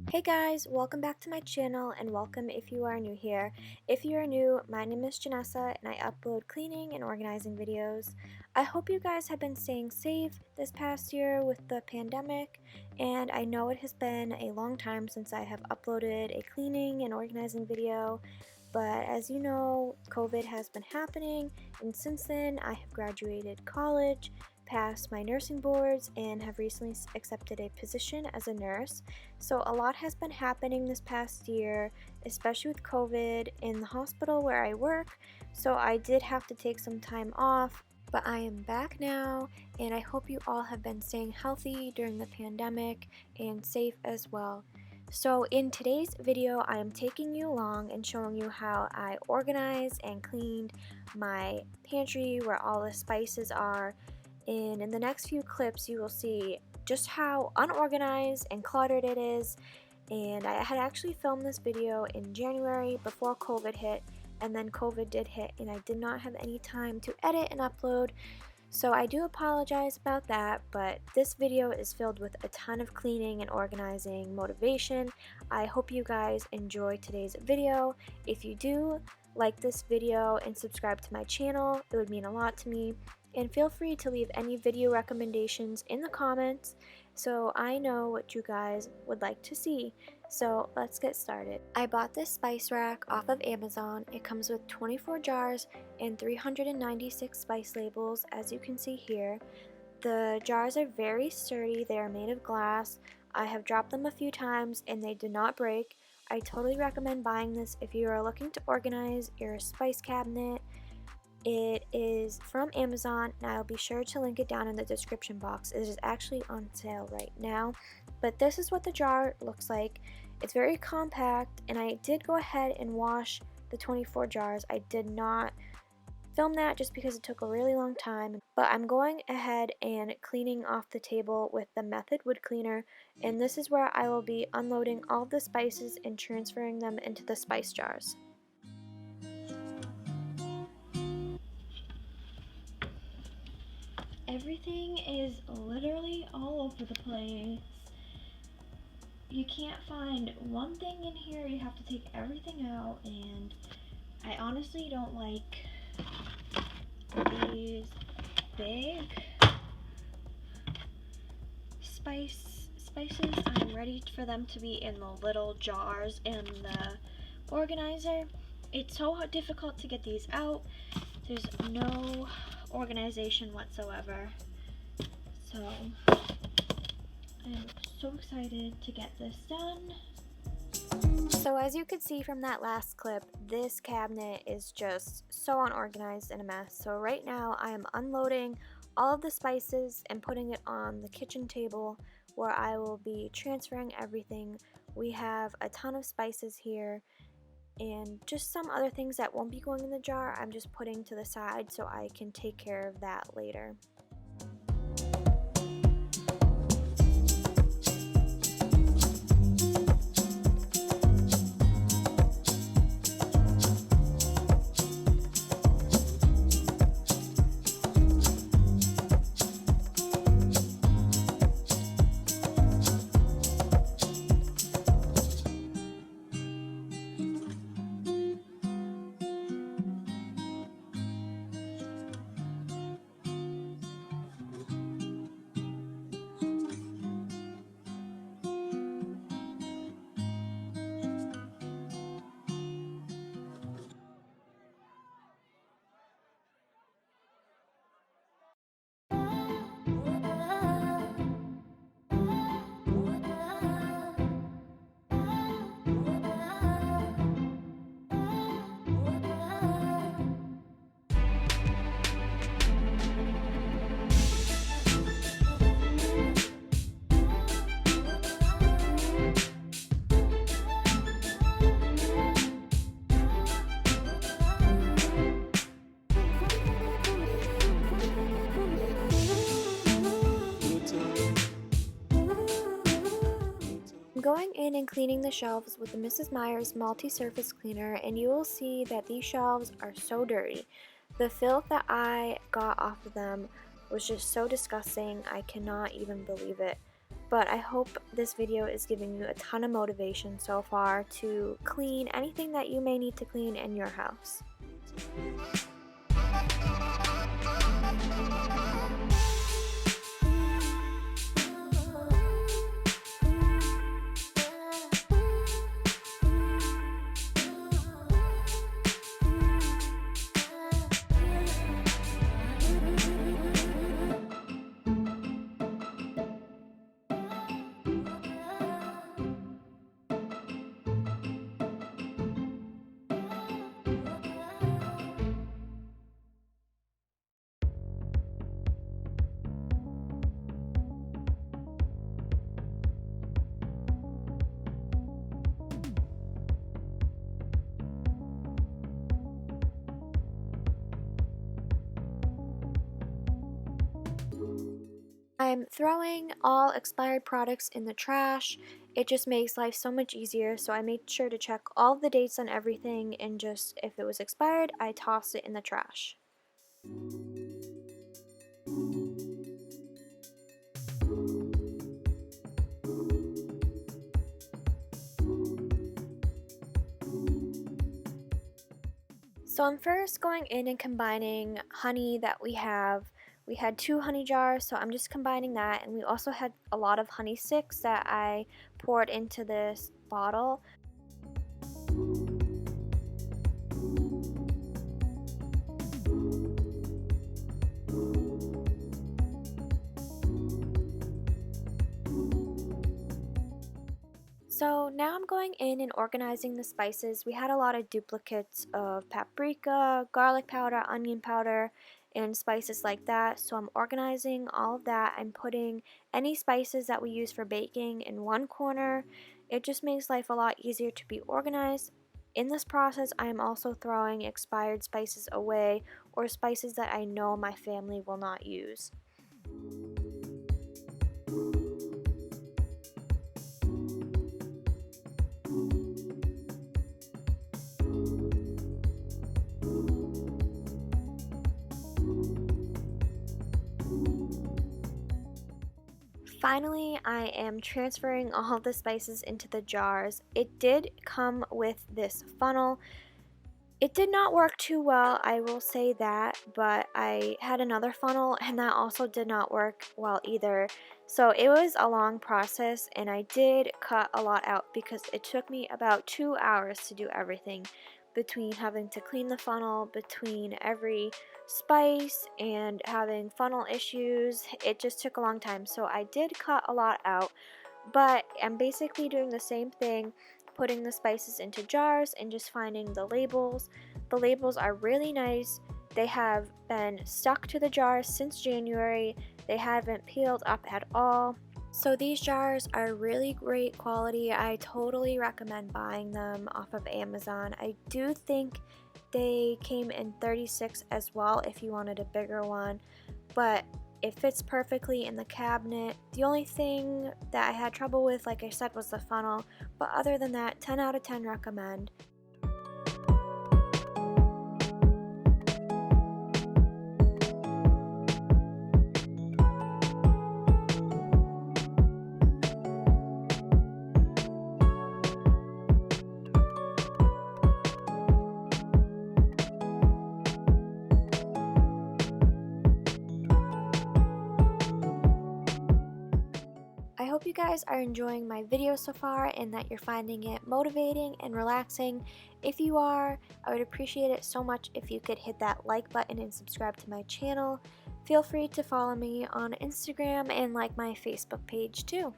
Hey guys, welcome back to my channel and welcome if you are new here. If you are new, my name is Janessa and I upload cleaning and organizing videos. I hope you guys have been staying safe this past year with the pandemic, and I know it has been a long time since I have uploaded a cleaning and organizing video, but as you know, COVID has been happening, and since then I have graduated college, passed my nursing boards, and have recently accepted a position as a nurse. So a lot has been happening this past year, especially with COVID in the hospital where I work. So I did have to take some time off, but I am back now, and I hope you all have been staying healthy during the pandemic and safe as well. So in today's video, I am taking you along and showing you how I organized and cleaned my pantry where all the spices are. And in the next few clips, you will see just how unorganized and cluttered it is. And I had actually filmed this video in January before COVID hit, and then COVID did hit and I did not have any time to edit and upload. So I do apologize about that, but this video is filled with a ton of cleaning and organizing motivation. I hope you guys enjoy today's video. If you do, like this video and subscribe to my channel, it would mean a lot to me. And feel free to leave any video recommendations in the comments so I know what you guys would like to see. So let's get started. I bought this spice rack off of Amazon. It comes with 24 jars and 396 spice labels, as you can see here. The jars are very sturdy. They are made of glass. I have dropped them a few times and they did not break. I totally recommend buying this if you are looking to organize your spice cabinet. It is from Amazon, and I'll be sure to link it down in the description box. It is actually on sale right now. But this is what the jar looks like. It's very compact, and I did go ahead and wash the 24 jars. I did not film that just because it took a really long time. But I'm going ahead and cleaning off the table with the Method wood cleaner, and this is where I will be unloading all of the spices and transferring them into the spice jars. Everything is literally all over the place. You can't find one thing in here. You have to take everything out, and I honestly don't like these big spices. I'm ready for them to be in the little jars in the organizer. It's so difficult to get these out. There's no organization whatsoever. So I'm so excited to get this done. So as you could see from that last clip, this cabinet is just so unorganized and a mess. So right now I am unloading all of the spices and putting it on the kitchen table where I will be transferring everything. We have a ton of spices here and just some other things that won't be going in the jar. I'm just putting to the side so I can take care of that later. I'm going in and cleaning the shelves with the Mrs. Meyer's multi-surface cleaner, and you will see that these shelves are so dirty. The filth that I got off of them was just so disgusting. I cannot even believe it. but I hope this video is giving you a ton of motivation so far to clean anything that you may need to clean in your house. I'm throwing all expired products in the trash. It just makes life so much easier, so I made sure to check all the dates on everything, and just if it was expired, I toss it in the trash. So I'm first going in and combining honey that we have. We had 2 honey jars, so I'm just combining that, and we also had a lot of honey sticks that I poured into this bottle. So now I'm going in and organizing the spices. We had a lot of duplicates of paprika, garlic powder, onion powder, and spices like that. So I'm organizing all of that. I'm putting any spices that we use for baking in one corner. It just makes life a lot easier to be organized. In this process, I am also throwing expired spices away, or spices that I know my family will not use. Finally, I am transferring all of the spices into the jars. It did come with this funnel. It did not work too well, I will say that, but I had another funnel and that also did not work well either. So it was a long process, and I did cut a lot out because it took me about 2 hours to do everything, between having to clean the funnel, between every spice, and having funnel issues. It just took a long time, so I did cut a lot out, but I'm basically doing the same thing, putting the spices into jars and just finding the labels. The labels are really nice. They have been stuck to the jars since January. They haven't peeled up at all. So these jars are really great quality. I totally recommend buying them off of Amazon. I do think they came in 36 as well if you wanted a bigger one, but it fits perfectly in the cabinet. The only thing that I had trouble with, like I said, was the funnel, but other than that, 10 out of 10 recommend. I hope you guys are enjoying my video so far and that you're finding it motivating and relaxing. If you are, I would appreciate it so much if you could hit that like button and subscribe to my channel. Feel free to follow me on Instagram and like my Facebook page too.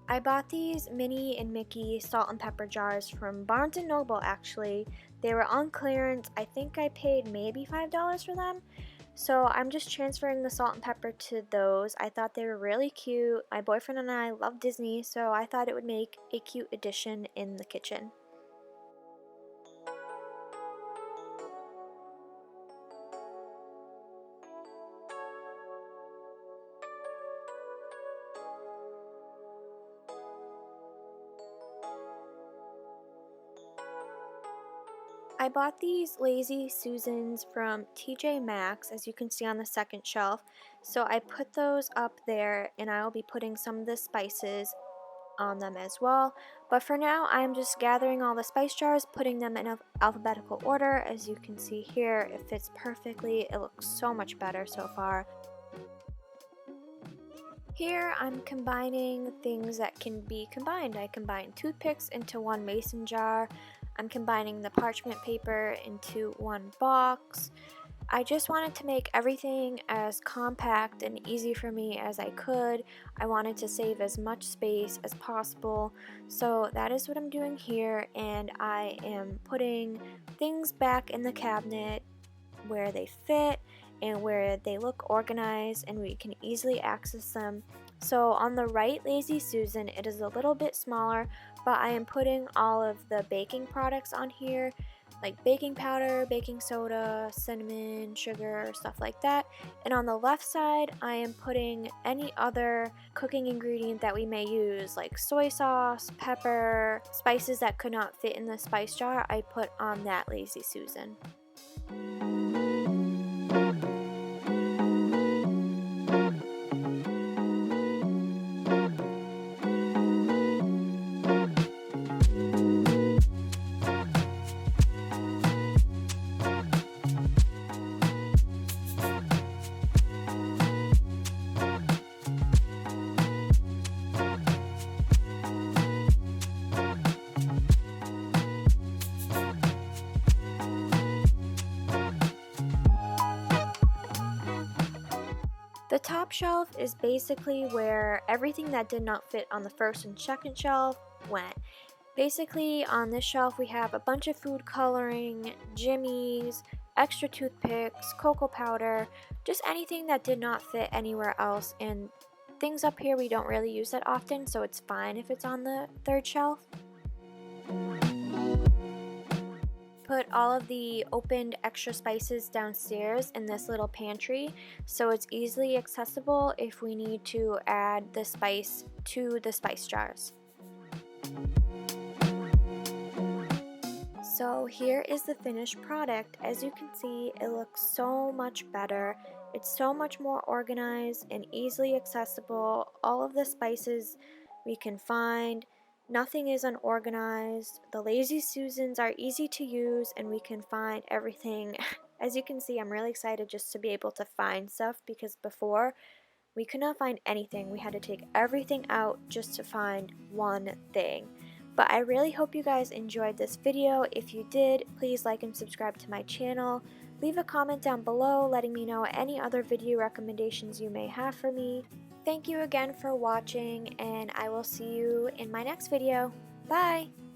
I bought these Minnie and Mickey salt and pepper jars from Barnes & Noble actually. They were on clearance. I think I paid maybe $5 for them. So I'm just transferring the salt and pepper to those. I thought they were really cute. My boyfriend and I love Disney, so I thought it would make a cute addition in the kitchen. I bought these Lazy Susans from TJ Maxx, as you can see on the second shelf. So I put those up there, and I will be putting some of the spices on them as well. But for now, I'm just gathering all the spice jars, putting them in alphabetical order. As you can see here, it fits perfectly. It looks so much better so far. Here I'm combining things that can be combined. I combine toothpicks into one mason jar. I'm combining the parchment paper into one box. I just wanted to make everything as compact and easy for me as I could. I wanted to save as much space as possible. So that is what I'm doing here, and I am putting things back in the cabinet where they fit and where they look organized and we can easily access them. So on the right Lazy Susan, it is a little bit smaller, but I am putting all of the baking products on here, like baking powder, baking soda, cinnamon, sugar, stuff like that. And on the left side, I am putting any other cooking ingredient that we may use, like soy sauce, pepper, spices that could not fit in the spice jar. I put on that Lazy Susan. The top shelf is basically where everything that did not fit on the first and second shelf went. Basically, on this shelf we have a bunch of food coloring, jimmies, extra toothpicks, cocoa powder, just anything that did not fit anywhere else. And things up here we don't really use that often, so it's fine if it's on the third shelf. Put all of the opened extra spices downstairs in this little pantry, so it's easily accessible if we need to add the spice to the spice jars. So here is the finished product. As you can see, it looks so much better. It's so much more organized and easily accessible. All of the spices we can find. Nothing is unorganized. The Lazy Susans are easy to use and we can find everything. As you can see, I'm really excited just to be able to find stuff, because before we could not find anything. We had to take everything out just to find one thing. But I really hope you guys enjoyed this video. If you did, please like and subscribe to my channel. Leave a comment down below letting me know any other video recommendations you may have for me. Thank you again for watching, and I will see you in my next video. Bye!